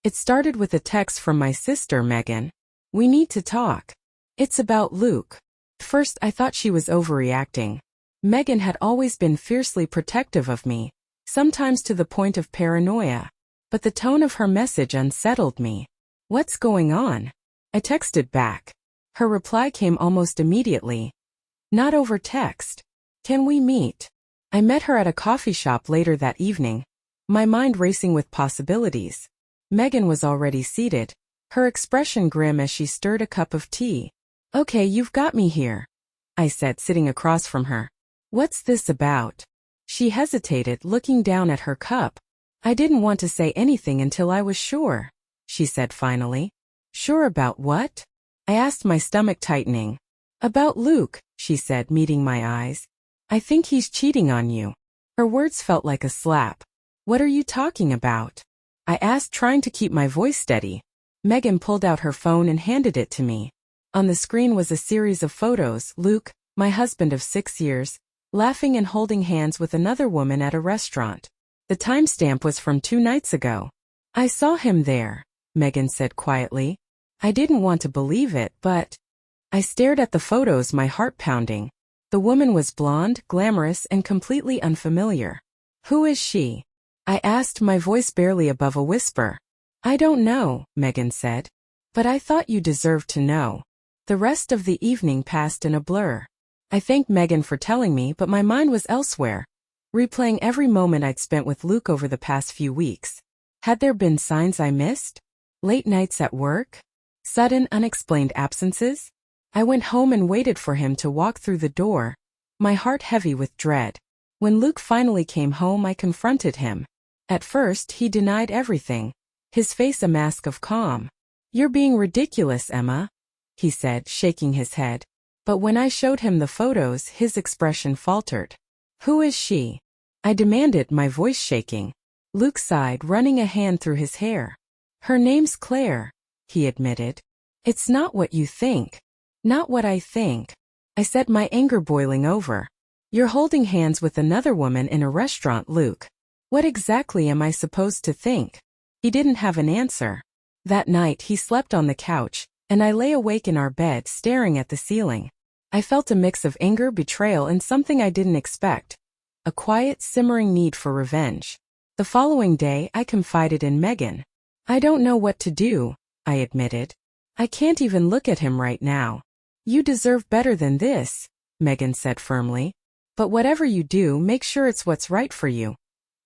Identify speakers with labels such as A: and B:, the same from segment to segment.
A: It started with a text from my sister Megan. "We need to talk. It's about Luke." First I thought she was overreacting. Megan had always been fiercely protective of me, sometimes to the point of paranoia. But the tone of her message unsettled me. "What's going on?" I texted back. Her reply came almost immediately. "Not over text. Can we meet?" I met her at a coffee shop later that evening, my mind racing with possibilities. Megan was already seated, her expression grim as she stirred a cup of tea. "Okay, you've got me here," I said, sitting across from her. "What's this about?" She hesitated, looking down at her cup. "I didn't want to say anything until I was sure," she said finally. "Sure about what?" I asked, my stomach tightening. "About Luke," she said, meeting my eyes. "I think he's cheating on you." Her words felt like a slap. "What are you talking about?" I asked, trying to keep my voice steady. Megan pulled out her phone and handed it to me. On the screen was a series of photos: Luke, my husband of 6 years, laughing and holding hands with another woman at a restaurant. The timestamp was from 2 nights ago. "I saw him there," Megan said quietly. I didn't want to believe it, but I stared at the photos, my heart pounding. The woman was blonde, glamorous, and completely unfamiliar. "Who is she?" I asked, my voice barely above a whisper. "I don't know," Megan said. "But I thought you deserved to know." The rest of the evening passed in a blur. I thanked Megan for telling me, but my mind was elsewhere, replaying every moment I'd spent with Luke over the past few weeks. Had there been signs I missed? Late nights at work? Sudden, unexplained absences? I went home and waited for him to walk through the door, my heart heavy with dread. When Luke finally came home, I confronted him. At first, he denied everything, his face a mask of calm. "You're being ridiculous, Emma," he said, shaking his head. But when I showed him the photos, his expression faltered. "Who is she?" I demanded, my voice shaking. Luke sighed, running a hand through his hair. "Her name's Claire," he admitted. "It's not what you think." "Not what I think," I said, my anger boiling over. "You're holding hands with another woman in a restaurant, Luke. What exactly am I supposed to think?" He didn't have an answer. That night he slept on the couch, and I lay awake in our bed staring at the ceiling. I felt a mix of anger, betrayal, and something I didn't expect. A quiet, simmering need for revenge. The following day I confided in Megan. "I don't know what to do," I admitted. "I can't even look at him right now." "You deserve better than this," Megan said firmly. "But whatever you do, make sure it's what's right for you.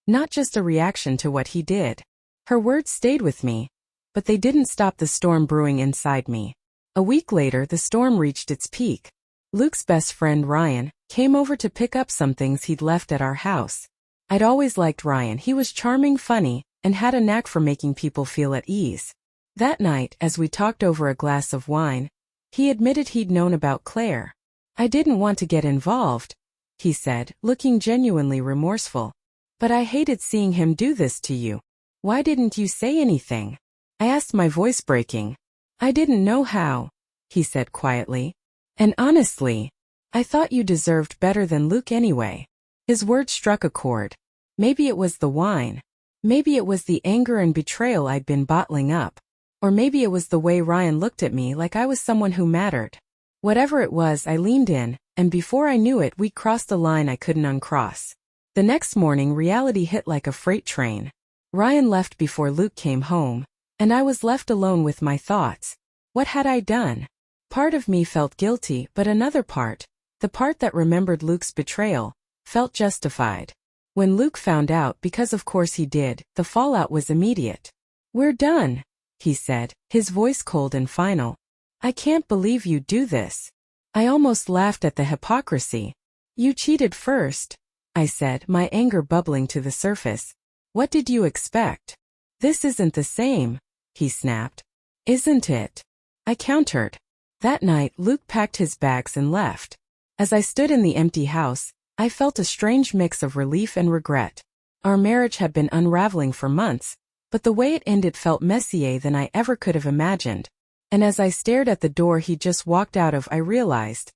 A: Not just a reaction to what he did." Her words stayed with me, but they didn't stop the storm brewing inside me. A week later, the storm reached its peak. Luke's best friend Ryan came over to pick up some things he'd left at our house. I'd always liked Ryan. He was charming, funny, and had a knack for making people feel at ease. That night, as we talked over a glass of wine, he admitted he'd known about Claire. "I didn't want to get involved," he said, looking genuinely remorseful. "But I hated seeing him do this to you. Why didn't you say anything?" I asked, my voice breaking. "I didn't know how," he said quietly. "And honestly, I thought you deserved better than Luke anyway." His words struck a chord. Maybe it was the wine. Maybe it was the anger and betrayal I'd been bottling up. Or maybe it was the way Ryan looked at me, like I was someone who mattered. Whatever it was, I leaned in, and before I knew it, we crossed a line I couldn't uncross. The next morning, reality hit like a freight train. Ryan left before Luke came home, and I was left alone with my thoughts. What had I done? Part of me felt guilty, but another part, the part that remembered Luke's betrayal, felt justified. When Luke found out, because of course he did, the fallout was immediate. "We're done," he said, his voice cold and final. "I can't believe you do this." I almost laughed at the hypocrisy. "You cheated first," I said, my anger bubbling to the surface. "What did you expect?" "This isn't the same," he snapped. "Isn't it?" I countered. That night, Luke packed his bags and left. As I stood in the empty house, I felt a strange mix of relief and regret. Our marriage had been unraveling for months, but the way it ended felt messier than I ever could have imagined. And as I stared at the door he just walked out of, I realized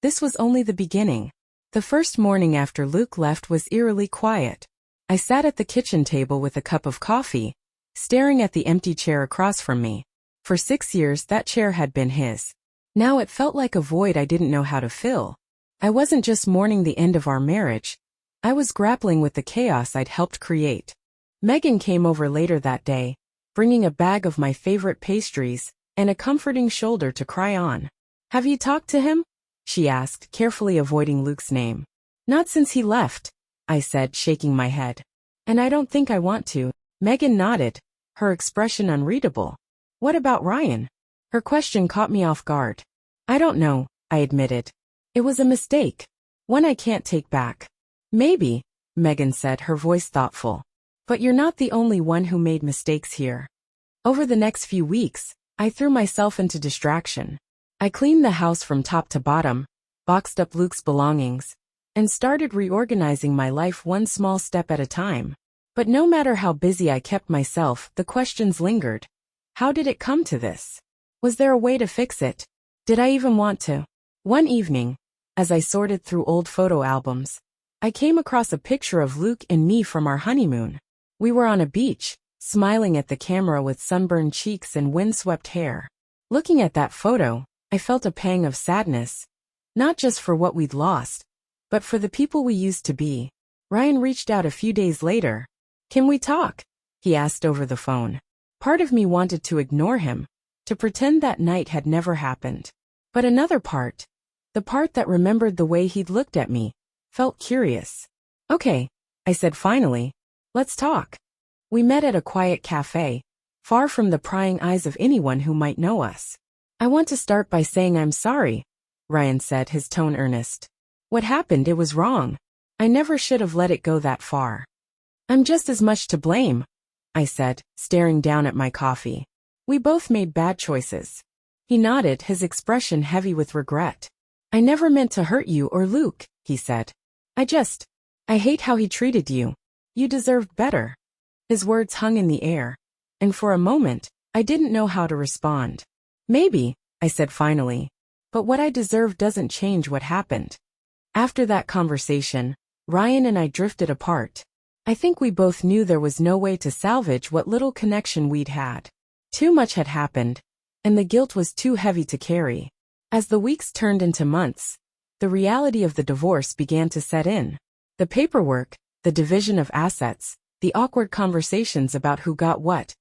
A: this was only the beginning. The first morning after Luke left was eerily quiet. I sat at the kitchen table with a cup of coffee, staring at the empty chair across from me. For 6 years, that chair had been his. Now it felt like a void I didn't know how to fill. I wasn't just mourning the end of our marriage. I was grappling with the chaos I'd helped create. Megan came over later that day, bringing a bag of my favorite pastries and a comforting shoulder to cry on. "Have you talked to him?" she asked, carefully avoiding Luke's name. "Not since he left," I said, shaking my head. "And I don't think I want to." Megan nodded, her expression unreadable. "What about Ryan?" Her question caught me off guard. "I don't know," I admitted. "It was a mistake. One I can't take back." "Maybe," Megan said, her voice thoughtful. "But you're not the only one who made mistakes here." Over the next few weeks, I threw myself into distraction. I cleaned the house from top to bottom, boxed up Luke's belongings, and started reorganizing my life one small step at a time. But no matter how busy I kept myself, the questions lingered. How did it come to this? Was there a way to fix it? Did I even want to? One evening, as I sorted through old photo albums, I came across a picture of Luke and me from our honeymoon. We were on a beach, smiling at the camera with sunburned cheeks and windswept hair. Looking at that photo, I felt a pang of sadness, not just for what we'd lost, but for the people we used to be. Ryan reached out a few days later. "Can we talk?" he asked over the phone. Part of me wanted to ignore him, to pretend that night had never happened. But another part, the part that remembered the way he'd looked at me, felt curious. "Okay," I said finally, "let's talk." We met at a quiet cafe, far from the prying eyes of anyone who might know us. "I want to start by saying I'm sorry," Ryan said, his tone earnest. "What happened, it was wrong. I never should have let it go that far." "I'm just as much to blame," I said, staring down at my coffee. "We both made bad choices." He nodded, his expression heavy with regret. "I never meant to hurt you or Luke," he said. I hate how he treated you. You deserved better." His words hung in the air, and for a moment, I didn't know how to respond. "Maybe," I said finally, "but what I deserve doesn't change what happened." After that conversation, Ryan and I drifted apart. I think we both knew there was no way to salvage what little connection we'd had. Too much had happened, and the guilt was too heavy to carry. As the weeks turned into months, the reality of the divorce began to set in. The paperwork, the division of assets, the awkward conversations about who got what.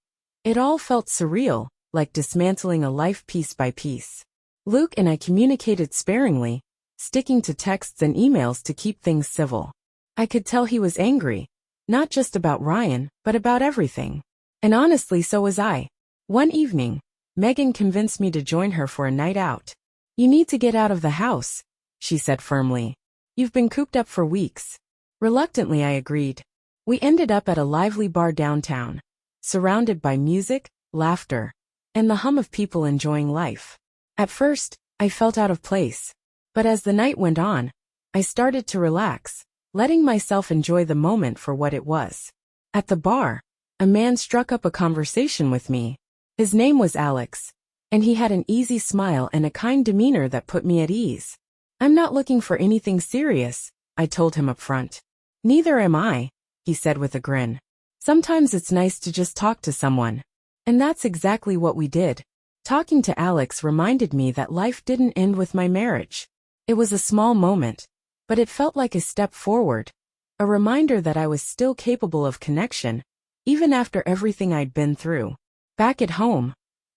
A: It all felt surreal, like dismantling a life piece by piece. Luke and I communicated sparingly, sticking to texts and emails to keep things civil. I could tell he was angry, not just about Ryan, but about everything. And honestly, so was I. One evening, Megan convinced me to join her for a night out. "You need to get out of the house," she said firmly. "You've been cooped up for weeks." Reluctantly, I agreed. We ended up at a lively bar downtown, surrounded by music, laughter, and the hum of people enjoying life. At first, I felt out of place. But as the night went on, I started to relax, letting myself enjoy the moment for what it was. At the bar, a man struck up a conversation with me. His name was Alex, and he had an easy smile and a kind demeanor that put me at ease. "I'm not looking for anything serious," I told him up front. "Neither am I," he said with a grin. "Sometimes it's nice to just talk to someone." And that's exactly what we did. Talking to Alex reminded me that life didn't end with my marriage. It was a small moment, but it felt like a step forward, a reminder that I was still capable of connection, even after everything I'd been through. Back at home,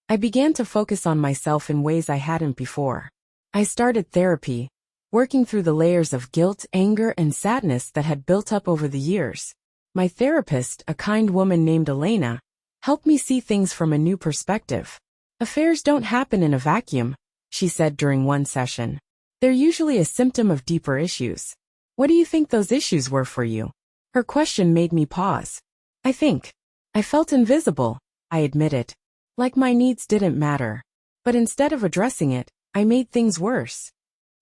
A: I began to focus on myself in ways I hadn't before. I started therapy, working through the layers of guilt, anger, and sadness that had built up over the years. My therapist, a kind woman named Elena, helped me see things from a new perspective. "Affairs don't happen in a vacuum," she said during one session. "They're usually a symptom of deeper issues." "What do you think those issues were for you?" Her question made me pause. I felt invisible," I admitted. Like my needs didn't matter. But instead of addressing it, I made things worse.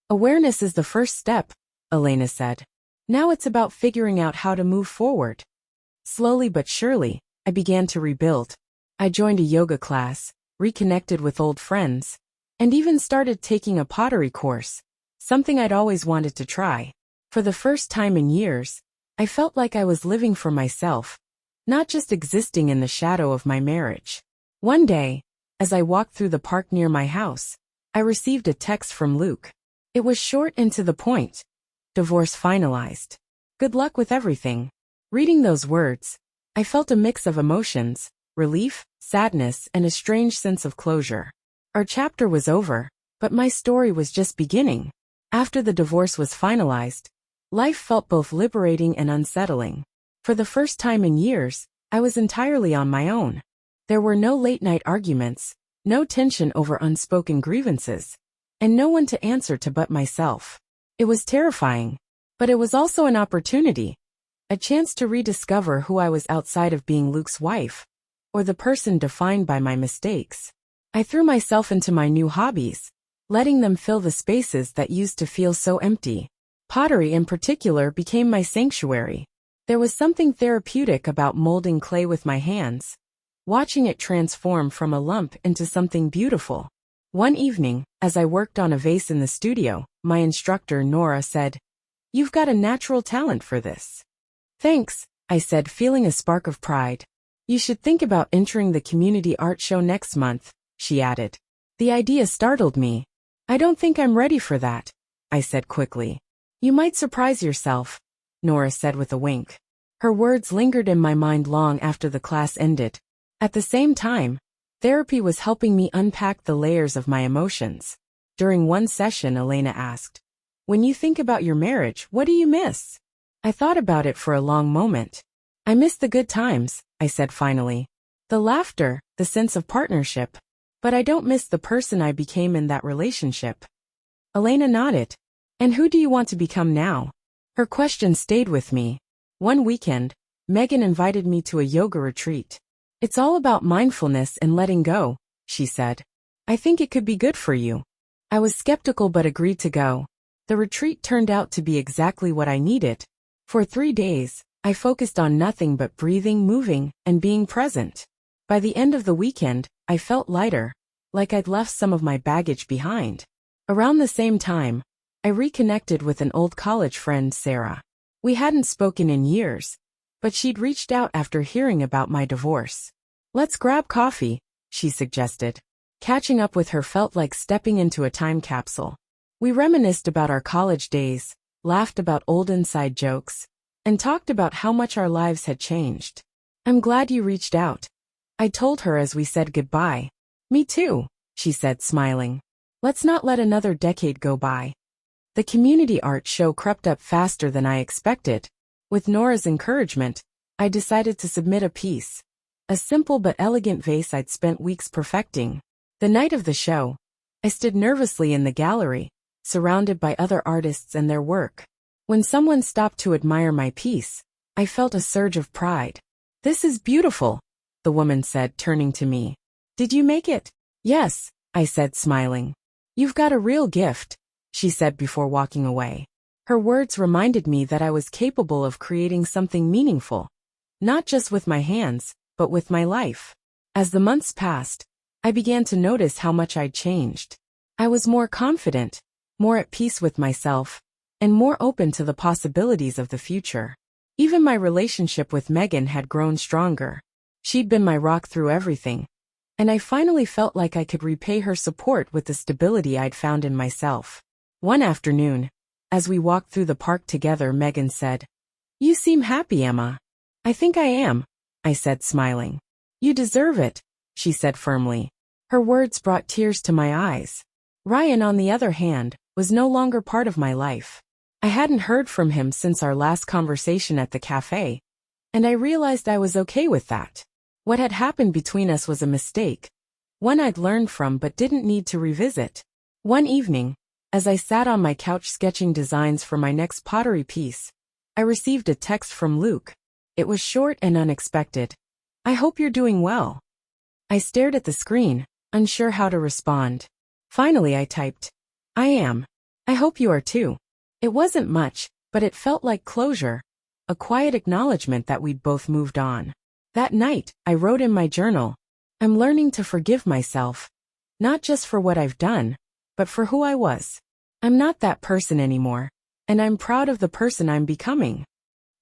A: "Awareness is the first step," Elena said. "Now it's about figuring out how to move forward." Slowly but surely, I began to rebuild. I joined a yoga class, reconnected with old friends, and even started taking a pottery course, something I'd always wanted to try. For the first time in years, I felt like I was living for myself, not just existing in the shadow of my marriage. One day, as I walked through the park near my house, I received a text from Luke. It was short and to the point. Divorce finalized. Good luck with everything. Reading those words, I felt a mix of emotions, relief, sadness, and a strange sense of closure. Our chapter was over, but my story was just beginning. After the divorce was finalized, life felt both liberating and unsettling. For the first time in years, I was entirely on my own. There were no late-night arguments, no tension over unspoken grievances, and no one to answer to but myself. It was terrifying, but it was also an opportunity, a chance to rediscover who I was outside of being Luke's wife, or the person defined by my mistakes. I threw myself into my new hobbies, letting them fill the spaces that used to feel so empty. Pottery in particular became my sanctuary. There was something therapeutic about molding clay with my hands, watching it transform from a lump into something beautiful. One evening, as I worked on a vase in the studio, my instructor Nora said, "You've got a natural talent for this." "Thanks," I said, feeling a spark of pride. "You should think about entering the community art show next month," she added. The idea startled me. "I don't think I'm ready for that," I said quickly. "You might surprise yourself," Nora said with a wink. Her words lingered in my mind long after the class ended. At the same time, therapy was helping me unpack the layers of my emotions. During one session, Elena asked, "When you think about your marriage, what do you miss?" I thought about it for a long moment. "I miss the good times," I said finally. "The laughter, the sense of partnership. But I don't miss the person I became in that relationship." Elena nodded. "And who do you want to become now?" Her question stayed with me. One weekend, Megan invited me to a yoga retreat. "It's all about mindfulness and letting go," she said. "I think it could be good for you." I was skeptical but agreed to go. The retreat turned out to be exactly what I needed. For 3 days, I focused on nothing but breathing, moving, and being present. By the end of the weekend, I felt lighter, like I'd left some of my baggage behind. Around the same time, I reconnected with an old college friend, Sarah. We hadn't spoken in years, but she'd reached out after hearing about my divorce. "Let's grab coffee," she suggested. Catching up with her felt like stepping into a time capsule. We reminisced about our college days, laughed about old inside jokes, and talked about how much our lives had changed. "I'm glad you reached out," I told her as we said goodbye. "Me too," she said, smiling. "Let's not let another decade go by." The community art show crept up faster than I expected. With Nora's encouragement, I decided to submit a piece. A simple but elegant vase I'd spent weeks perfecting. The night of the show, I stood nervously in the gallery, surrounded by other artists and their work. When someone stopped to admire my piece, I felt a surge of pride. "This is beautiful," the woman said, turning to me. "Did you make it?" "Yes," I said, smiling. "You've got a real gift," she said before walking away. Her words reminded me that I was capable of creating something meaningful, not just with my hands, but with my life. As the months passed, I began to notice how much I'd changed. I was more confident, more at peace with myself, and more open to the possibilities of the future. Even my relationship with Megan had grown stronger. She'd been my rock through everything, and I finally felt like I could repay her support with the stability I'd found in myself. One afternoon, as we walked through the park together, Megan said, "You seem happy, Emma." "I think I am," I said, smiling. "You deserve it," she said firmly. Her words brought tears to my eyes. Ryan, on the other hand, was no longer part of my life. I hadn't heard from him since our last conversation at the cafe, and I realized I was okay with that. What had happened between us was a mistake, one I'd learned from but didn't need to revisit. One evening, as I sat on my couch sketching designs for my next pottery piece, I received a text from Luke. It was short and unexpected. "I hope you're doing well." I stared at the screen, unsure how to respond. Finally I typed, "I am. I hope you are too." It wasn't much, but it felt like closure, a quiet acknowledgement that we'd both moved on. That night, I wrote in my journal, "I'm learning to forgive myself, not just for what I've done, but for who I was. I'm not that person anymore, and I'm proud of the person I'm becoming."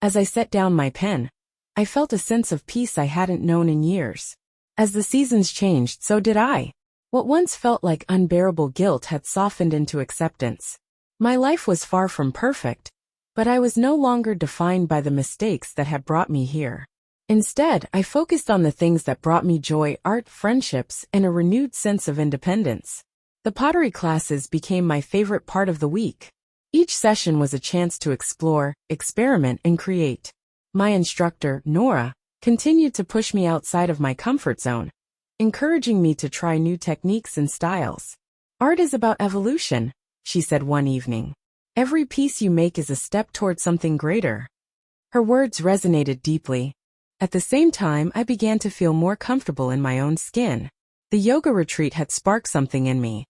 A: As I set down my pen, I felt a sense of peace I hadn't known in years. As the seasons changed, so did I. What once felt like unbearable guilt had softened into acceptance. My life was far from perfect, but I was no longer defined by the mistakes that had brought me here. Instead, I focused on the things that brought me joy: art, friendships, and a renewed sense of independence. The pottery classes became my favorite part of the week. Each session was a chance to explore, experiment, and create. My instructor, Nora, continued to push me outside of my comfort zone, encouraging me to try new techniques and styles. Art is about evolution, she said one evening. Every piece you make is a step toward something greater. Her words resonated deeply. At the same time, I began to feel more comfortable in my own skin. The yoga retreat had sparked something in me,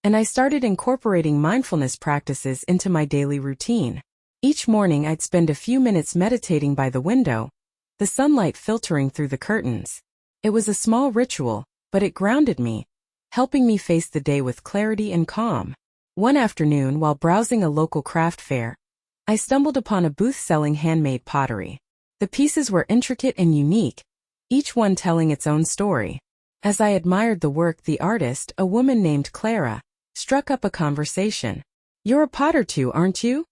A: and I started incorporating mindfulness practices into my daily routine. Each morning I'd spend a few minutes meditating by the window, the sunlight filtering through the curtains. It was a small ritual, but it grounded me, helping me face the day with clarity and calm. One afternoon, while browsing a local craft fair, I stumbled upon a booth selling handmade pottery. The pieces were intricate and unique, each one telling its own story. As I admired the work, the artist, a woman named Clara, struck up a conversation. "You're a potter too, aren't you?"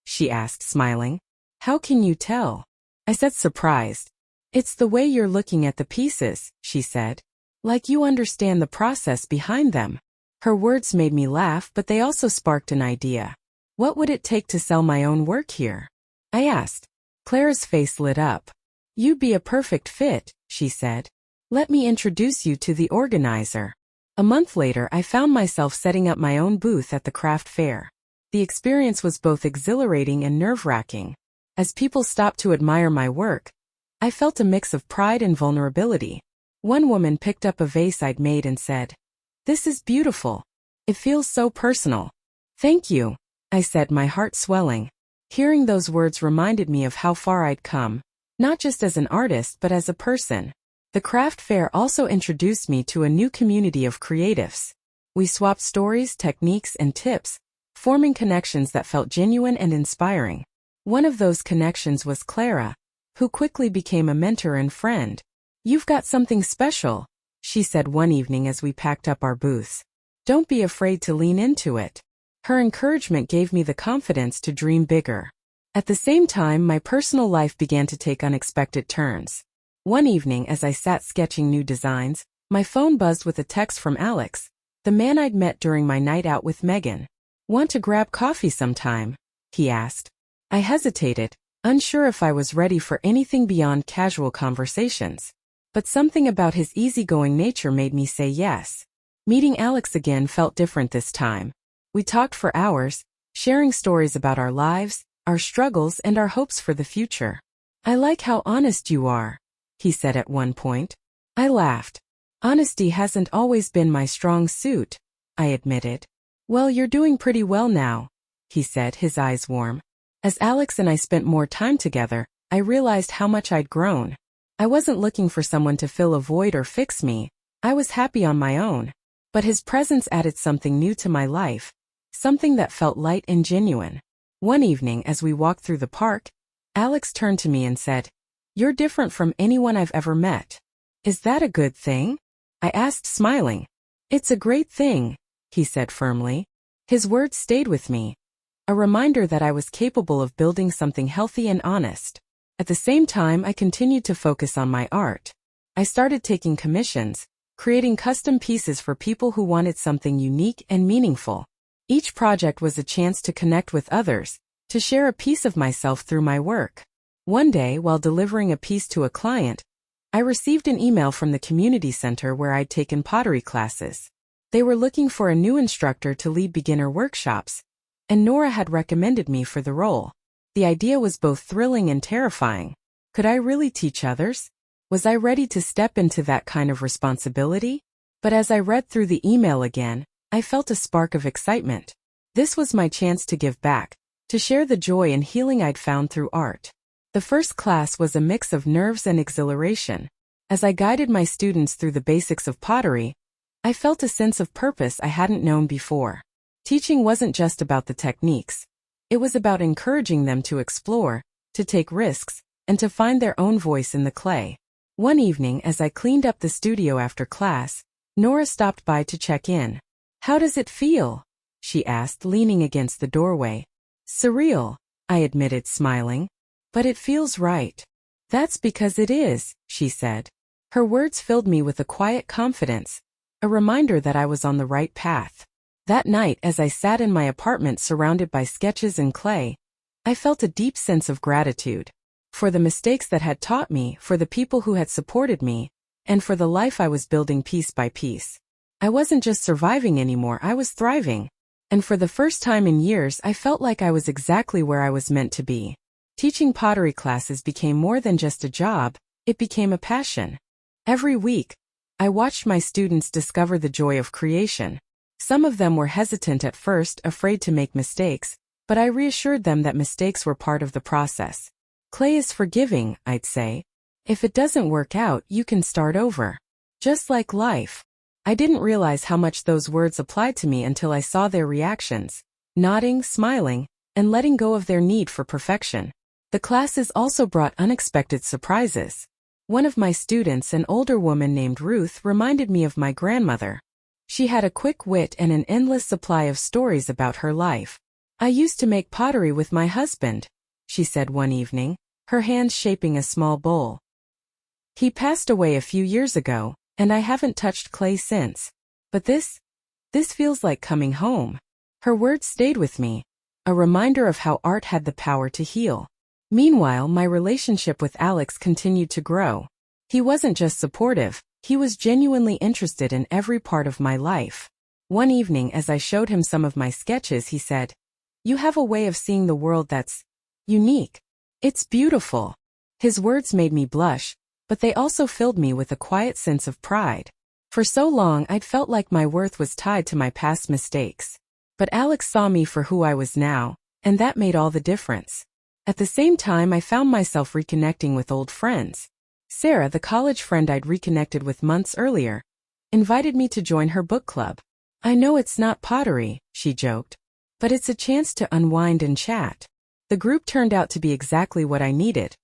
A: she asked, smiling. "How can you tell?" I said, surprised. "It's the way you're looking at the pieces," she said. "Like you understand the process behind them." Her words made me laugh, but they also sparked an idea. What would it take to sell my own work here? I asked. Clara's face lit up. "You'd be a perfect fit," she said. "Let me introduce you to the organizer." A month later, I found myself setting up my own booth at the craft fair. The experience was both exhilarating and nerve-wracking. As people stopped to admire my work, I felt a mix of pride and vulnerability. One woman picked up a vase I'd made and said, "This is beautiful. It feels so personal." "Thank you," I said, my heart swelling. Hearing those words reminded me of how far I'd come, not just as an artist but as a person. The craft fair also introduced me to a new community of creatives. We swapped stories, techniques, and tips, forming connections that felt genuine and inspiring. One of those connections was Clara, who quickly became a mentor and friend. "You've got something special," she said one evening as we packed up our booths. "Don't be afraid to lean into it." Her encouragement gave me the confidence to dream bigger. At the same time, my personal life began to take unexpected turns. One evening, as I sat sketching new designs, my phone buzzed with a text from Alex, the man I'd met during my night out with Megan. "Want to grab coffee sometime?" he asked. I hesitated, unsure if I was ready for anything beyond casual conversations. But something about his easygoing nature made me say yes. Meeting Alex again felt different this time. We talked for hours, sharing stories about our lives, our struggles, and our hopes for the future. "I like how honest you are," he said at one point. I laughed. "Honesty hasn't always been my strong suit," I admitted. "Well, you're doing pretty well now," he said, his eyes warm. As Alex and I spent more time together, I realized how much I'd grown. I wasn't looking for someone to fill a void or fix me. I was happy on my own. But his presence added something new to my life, something that felt light and genuine. One evening, as we walked through the park, Alex turned to me and said, "You're different from anyone I've ever met." "Is that a good thing?" I asked, smiling. "It's a great thing," he said firmly. His words stayed with me, a reminder that I was capable of building something healthy and honest. At the same time, I continued to focus on my art. I started taking commissions, creating custom pieces for people who wanted something unique and meaningful. Each project was a chance to connect with others, to share a piece of myself through my work. One day, while delivering a piece to a client, I received an email from the community center where I'd taken pottery classes. They were looking for a new instructor to lead beginner workshops, and Nora had recommended me for the role. The idea was both thrilling and terrifying. Could I really teach others? Was I ready to step into that kind of responsibility? But as I read through the email again, I felt a spark of excitement. This was my chance to give back, to share the joy and healing I'd found through art. The first class was a mix of nerves and exhilaration. As I guided my students through the basics of pottery, I felt a sense of purpose I hadn't known before. Teaching wasn't just about the techniques. It was about encouraging them to explore, to take risks, and to find their own voice in the clay. One evening as I cleaned up the studio after class, Nora stopped by to check in. "How does it feel?" she asked, leaning against the doorway. "Surreal," I admitted, smiling. "But it feels right." "That's because it is," she said. Her words filled me with a quiet confidence, a reminder that I was on the right path. That night, as I sat in my apartment surrounded by sketches and clay, I felt a deep sense of gratitude. For the mistakes that had taught me, for the people who had supported me, and for the life I was building piece by piece. I wasn't just surviving anymore, I was thriving. And for the first time in years, I felt like I was exactly where I was meant to be. Teaching pottery classes became more than just a job, it became a passion. Every week, I watched my students discover the joy of creation. Some of them were hesitant at first, afraid to make mistakes, but I reassured them that mistakes were part of the process. Clay is forgiving, I'd say. If it doesn't work out, you can start over. Just like life. I didn't realize how much those words applied to me until I saw their reactions, nodding, smiling, and letting go of their need for perfection. The classes also brought unexpected surprises. One of my students, an older woman named Ruth, reminded me of my grandmother. She had a quick wit and an endless supply of stories about her life. "I used to make pottery with my husband," she said one evening, her hands shaping a small bowl. "He passed away a few years ago, and I haven't touched clay since. But this feels like coming home." Her words stayed with me, a reminder of how art had the power to heal. Meanwhile, my relationship with Alex continued to grow. He wasn't just supportive, he was genuinely interested in every part of my life. One evening as I showed him some of my sketches, he said, "You have a way of seeing the world that's unique. It's beautiful." His words made me blush, but they also filled me with a quiet sense of pride. For so long I'd felt like my worth was tied to my past mistakes. But Alex saw me for who I was now, and that made all the difference. At the same time, I found myself reconnecting with old friends. Sarah, the college friend I'd reconnected with months earlier, invited me to join her book club. "I know it's not pottery," she joked, "but it's a chance to unwind and chat." The group turned out to be exactly what I needed.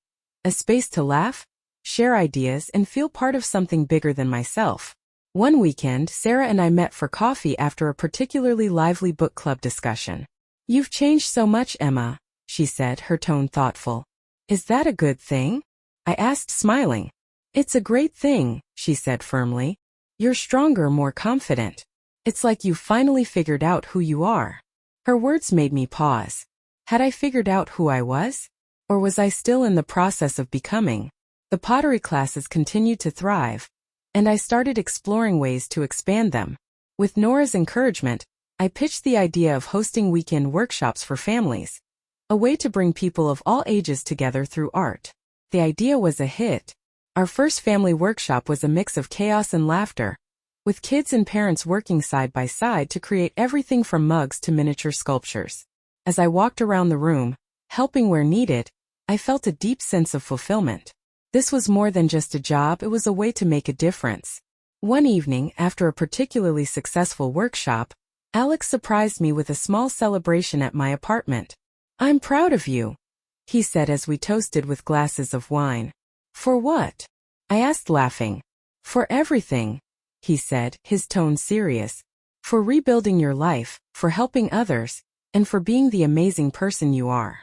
A: A space to laugh, share ideas, and feel part of something bigger than myself. One weekend, Sarah and I met for coffee after a particularly lively book club discussion. "You've changed so much, Emma," she said, her tone thoughtful. "Is that a good thing?" I asked, smiling. "It's a great thing," she said firmly. "You're stronger, more confident. It's like you've finally figured out who you are." Her words made me pause. Had I figured out who I was? Or was I still in the process of becoming? The pottery classes continued to thrive, and I started exploring ways to expand them. With Nora's encouragement, I pitched the idea of hosting weekend workshops for families, a way to bring people of all ages together through art. The idea was a hit. Our first family workshop was a mix of chaos and laughter, with kids and parents working side by side to create everything from mugs to miniature sculptures. As I walked around the room, helping where needed, I felt a deep sense of fulfillment. This was more than just a job, it was a way to make a difference. One evening, after a particularly successful workshop, Alex surprised me with a small celebration at my apartment. "I'm proud of you," he said as we toasted with glasses of wine. "For what?" I asked, laughing. "For everything," he said, his tone serious. "For rebuilding your life, for helping others, and for being the amazing person you are."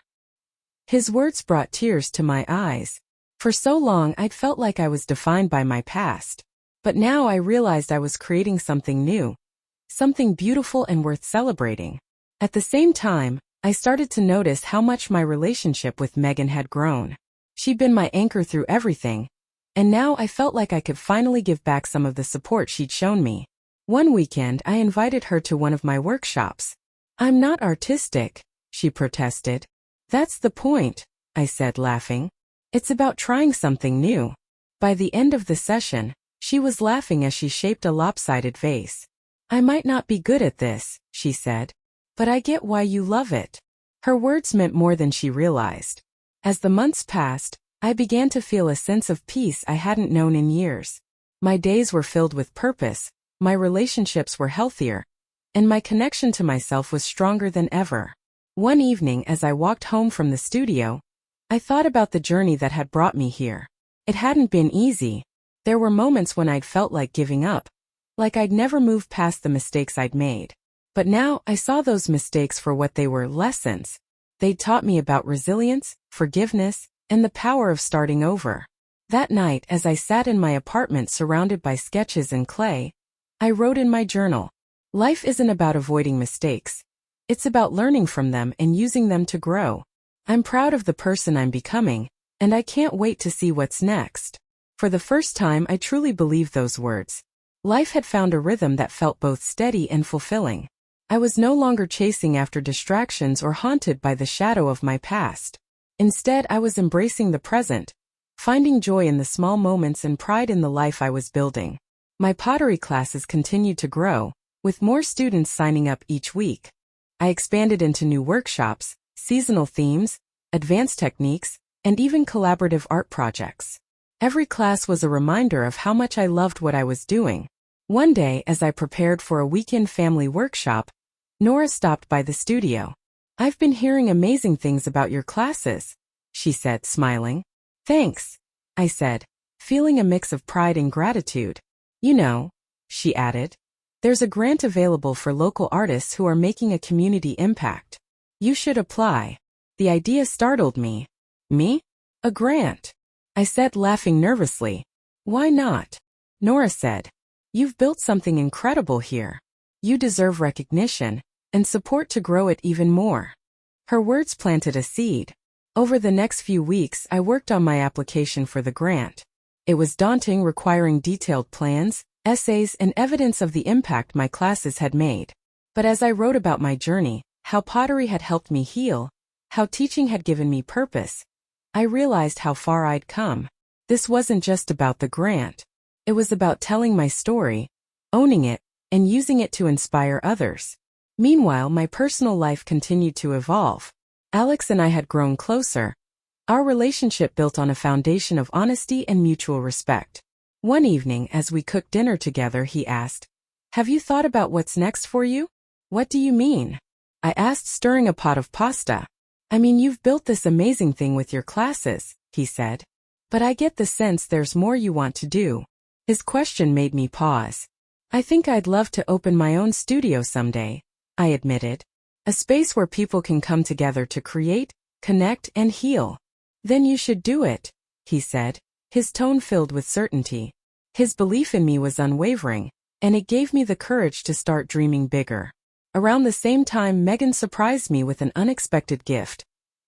A: His words brought tears to my eyes. For so long I'd felt like I was defined by my past. But now I realized I was creating something new, something beautiful and worth celebrating. At the same time, I started to notice how much my relationship with Megan had grown. She'd been my anchor through everything, and now I felt like I could finally give back some of the support she'd shown me. One weekend, I invited her to one of my workshops. "I'm not artistic," she protested. "That's the point," I said, laughing. "It's about trying something new." By the end of the session, she was laughing as she shaped a lopsided vase. "I might not be good at this," she said, "but I get why you love it." Her words meant more than she realized. As the months passed, I began to feel a sense of peace I hadn't known in years. My days were filled with purpose, my relationships were healthier, and my connection to myself was stronger than ever. One evening as I walked home from the studio, I thought about the journey that had brought me here. It hadn't been easy. There were moments when I'd felt like giving up, like I'd never moved past the mistakes I'd made. But now I saw those mistakes for what they were: lessons. They'd taught me about resilience, forgiveness, and the power of starting over. That night, as I sat in my apartment surrounded by sketches and clay, I wrote in my journal, "Life isn't about avoiding mistakes. It's about learning from them and using them to grow. I'm proud of the person I'm becoming, and I can't wait to see what's next." For the first time, I truly believed those words. Life had found a rhythm that felt both steady and fulfilling. I was no longer chasing after distractions or haunted by the shadow of my past. Instead, I was embracing the present, finding joy in the small moments and pride in the life I was building. My pottery classes continued to grow, with more students signing up each week. I expanded into new workshops, seasonal themes, advanced techniques, and even collaborative art projects. Every class was a reminder of how much I loved what I was doing. One day, as I prepared for a weekend family workshop, Nora stopped by the studio. "I've been hearing amazing things about your classes," she said, smiling. "Thanks," I said, feeling a mix of pride and gratitude. "You know," she added, "there's a grant available for local artists who are making a community impact. You should apply." The idea startled me. "Me? A grant?" I said, laughing nervously. "Why not?" Nora said, "You've built something incredible here. You deserve recognition and support to grow it even more." Her words planted a seed. Over the next few weeks, I worked on my application for the grant. It was daunting, requiring detailed plans, essays, and evidence of the impact my classes had made. But as I wrote about my journey, how pottery had helped me heal, how teaching had given me purpose, I realized how far I'd come. This wasn't just about the grant. It was about telling my story, owning it, and using it to inspire others. Meanwhile, my personal life continued to evolve. Alex and I had grown closer, our relationship built on a foundation of honesty and mutual respect. One evening, as we cooked dinner together, he asked, "Have you thought about what's next for you?" "What do you mean?" I asked, stirring a pot of pasta. "I mean, you've built this amazing thing with your classes," he said. "But I get the sense there's more you want to do." His question made me pause. "I think I'd love to open my own studio someday," I admitted. "A space where people can come together to create, connect, and heal." "Then you should do it," he said, his tone filled with certainty. His belief in me was unwavering, and it gave me the courage to start dreaming bigger. Around the same time, Megan surprised me with an unexpected gift.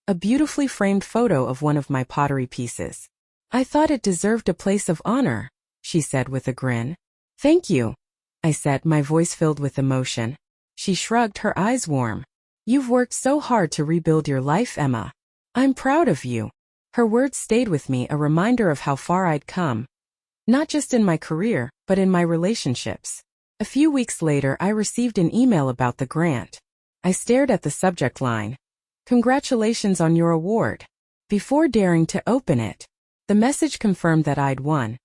A: A beautifully framed photo of one of my pottery pieces. "I thought it deserved a place of honor," she said with a grin. "Thank you," I said, my voice filled with emotion. She shrugged, her eyes warm. "You've worked so hard to rebuild your life, Emma. I'm proud of you." Her words stayed with me, a reminder of how far I'd come. Not just in my career, but in my relationships. A few weeks later, I received an email about the grant. I stared at the subject line. "Congratulations on your award." Before daring to open it, the message confirmed that I'd won,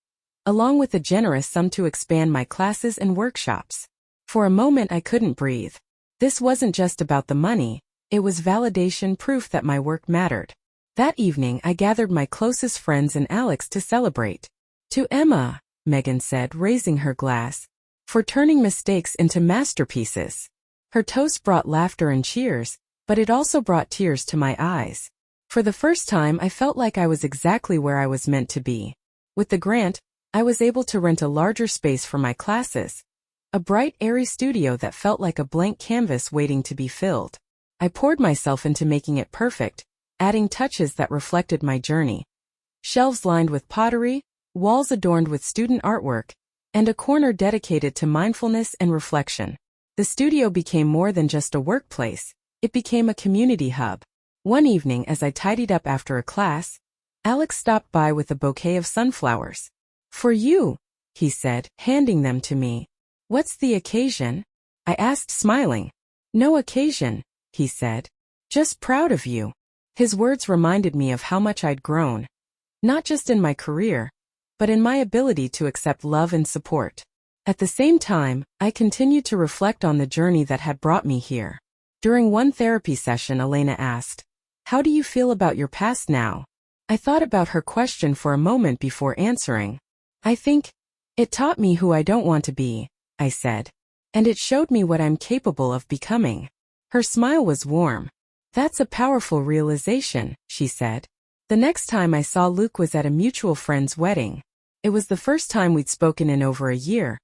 A: along with a generous sum to expand my classes and workshops. For a moment, I couldn't breathe. This wasn't just about the money, it was validation, proof that my work mattered. That evening, I gathered my closest friends and Alex to celebrate. "To Emma," Megan said, raising her glass, "for turning mistakes into masterpieces." Her toast brought laughter and cheers, but it also brought tears to my eyes. For the first time, I felt like I was exactly where I was meant to be. With the grant, I was able to rent a larger space for my classes. A bright, airy studio that felt like a blank canvas waiting to be filled. I poured myself into making it perfect, adding touches that reflected my journey. Shelves lined with pottery, walls adorned with student artwork, and a corner dedicated to mindfulness and reflection. The studio became more than just a workplace, it became a community hub. One evening, as I tidied up after a class, Alex stopped by with a bouquet of sunflowers. "For you," he said, handing them to me. "What's the occasion?" I asked, smiling. "No occasion," he said. "Just proud of you." His words reminded me of how much I'd grown. Not just in my career, but in my ability to accept love and support. At the same time, I continued to reflect on the journey that had brought me here. During one therapy session, Elena asked, How do you feel about your past now? I thought about her question for a moment before answering. I think it taught me who I don't want to be, I said. And it showed me what I'm capable of becoming. Her smile was warm. That's a powerful realization, she said. The next time I saw Luke was at a mutual friend's wedding. It was the first time we'd spoken in over a year.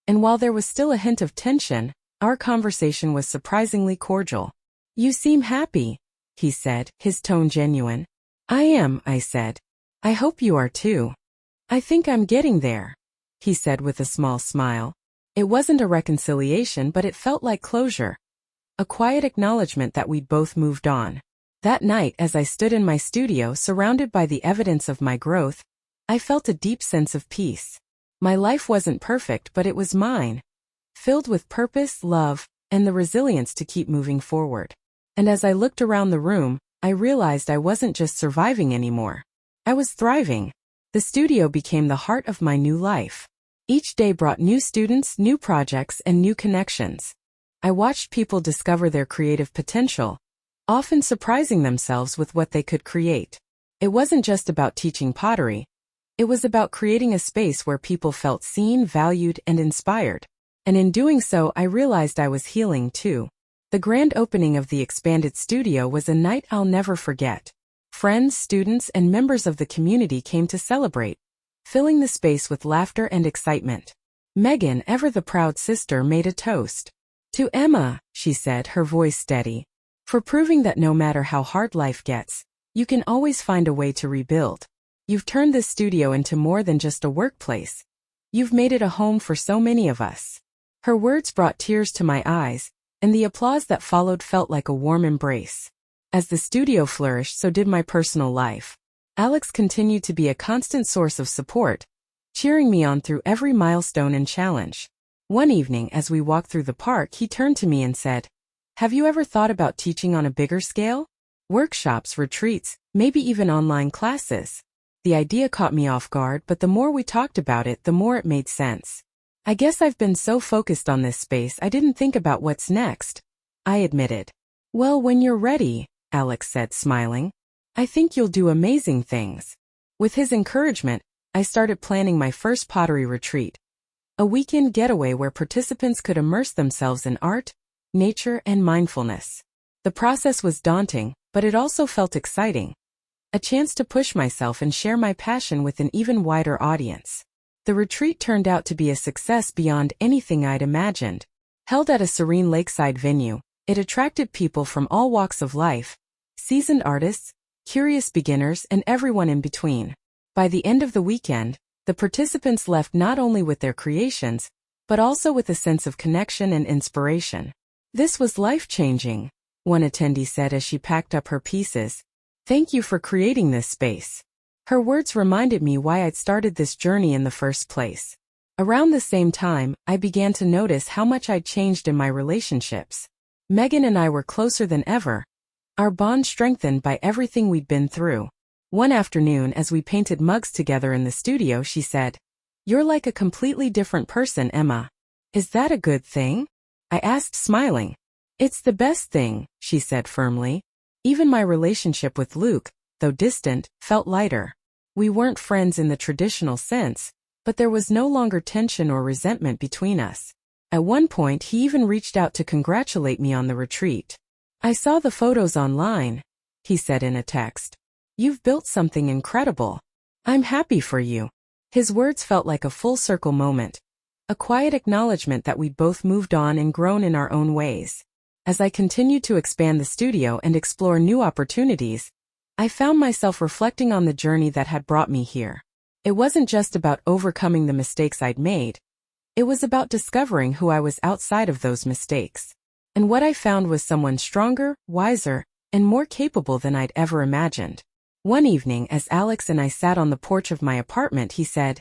A: And while there was still a hint of tension, our conversation was surprisingly cordial. You seem happy, he said, his tone genuine. I am, I said. I hope you are too. I think I'm getting there, he said with a small smile. It wasn't a reconciliation, but it felt like closure. A quiet acknowledgement that we'd both moved on. That night, as I stood in my studio surrounded by the evidence of my growth, I felt a deep sense of peace. My life wasn't perfect, but it was mine. Filled with purpose, love, and the resilience to keep moving forward. And as I looked around the room, I realized I wasn't just surviving anymore. I was thriving. The studio became the heart of my new life. Each day brought new students, new projects, and new connections. I watched people discover their creative potential, often surprising themselves with what they could create. It wasn't just about teaching pottery. It was about creating a space where people felt seen, valued, and inspired. And in doing so, I realized I was healing too. The grand opening of the expanded studio was a night I'll never forget. Friends, students, and members of the community came to celebrate, filling the space with laughter and excitement. Megan, ever the proud sister, made a toast. To Emma, she said, her voice steady, for proving that no matter how hard life gets, you can always find a way to rebuild. You've turned this studio into more than just a workplace. You've made it a home for so many of us. Her words brought tears to my eyes, and the applause that followed felt like a warm embrace. As the studio flourished, so did my personal life. Alex continued to be a constant source of support, cheering me on through every milestone and challenge. One evening, as we walked through the park, he turned to me and said, "Have you ever thought about teaching on a bigger scale? Workshops, retreats, maybe even online classes?" The idea caught me off guard, but the more we talked about it, the more it made sense. I guess I've been so focused on this space I didn't think about what's next, I admitted. Well, when you're ready, Alex said, smiling. I think you'll do amazing things. With his encouragement, I started planning my first pottery retreat. A weekend getaway where participants could immerse themselves in art, nature, and mindfulness. The process was daunting, but it also felt exciting. A chance to push myself and share my passion with an even wider audience. The retreat turned out to be a success beyond anything I'd imagined. Held at a serene lakeside venue, it attracted people from all walks of life, seasoned artists, curious beginners, and everyone in between. By the end of the weekend, the participants left not only with their creations, but also with a sense of connection and inspiration. This was life-changing, one attendee said as she packed up her pieces. Thank you for creating this space. Her words reminded me why I'd started this journey in the first place. Around the same time, I began to notice how much I'd changed in my relationships. Megan and I were closer than ever, our bond strengthened by everything we'd been through. One afternoon, as we painted mugs together in the studio, she said, "You're like a completely different person, Emma. Is that a good thing?" I asked, smiling. "It's the best thing," she said firmly. Even my relationship with Luke, though distant, felt lighter. We weren't friends in the traditional sense, but there was no longer tension or resentment between us. At one point, he even reached out to congratulate me on the retreat. "I saw the photos online," he said in a text. "You've built something incredible. I'm happy for you." His words felt like a full-circle moment, a quiet acknowledgement that we'd both moved on and grown in our own ways. As I continued to expand the studio and explore new opportunities, I found myself reflecting on the journey that had brought me here. It wasn't just about overcoming the mistakes I'd made. It was about discovering who I was outside of those mistakes. And what I found was someone stronger, wiser, and more capable than I'd ever imagined. One evening, as Alex and I sat on the porch of my apartment, he said,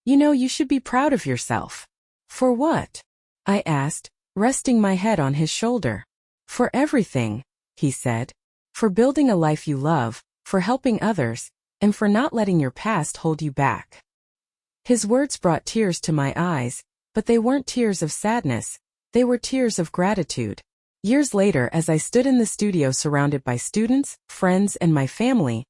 A: You should be proud of yourself." "For what?" I asked, resting my head on his shoulder. "For everything," he said. "For building a life you love, for helping others, and for not letting your past hold you back." His words brought tears to my eyes, but they weren't tears of sadness, they were tears of gratitude. Years later, as I stood in the studio surrounded by students, friends, and my family,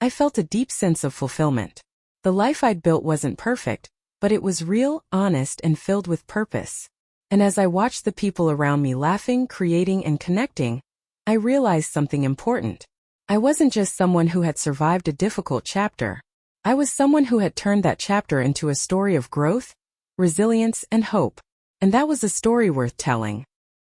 A: I felt a deep sense of fulfillment. The life I'd built wasn't perfect, but it was real, honest, and filled with purpose. And as I watched the people around me laughing, creating, and connecting, I realized something important. I wasn't just someone who had survived a difficult chapter. I was someone who had turned that chapter into a story of growth, resilience, and hope. And that was a story worth telling.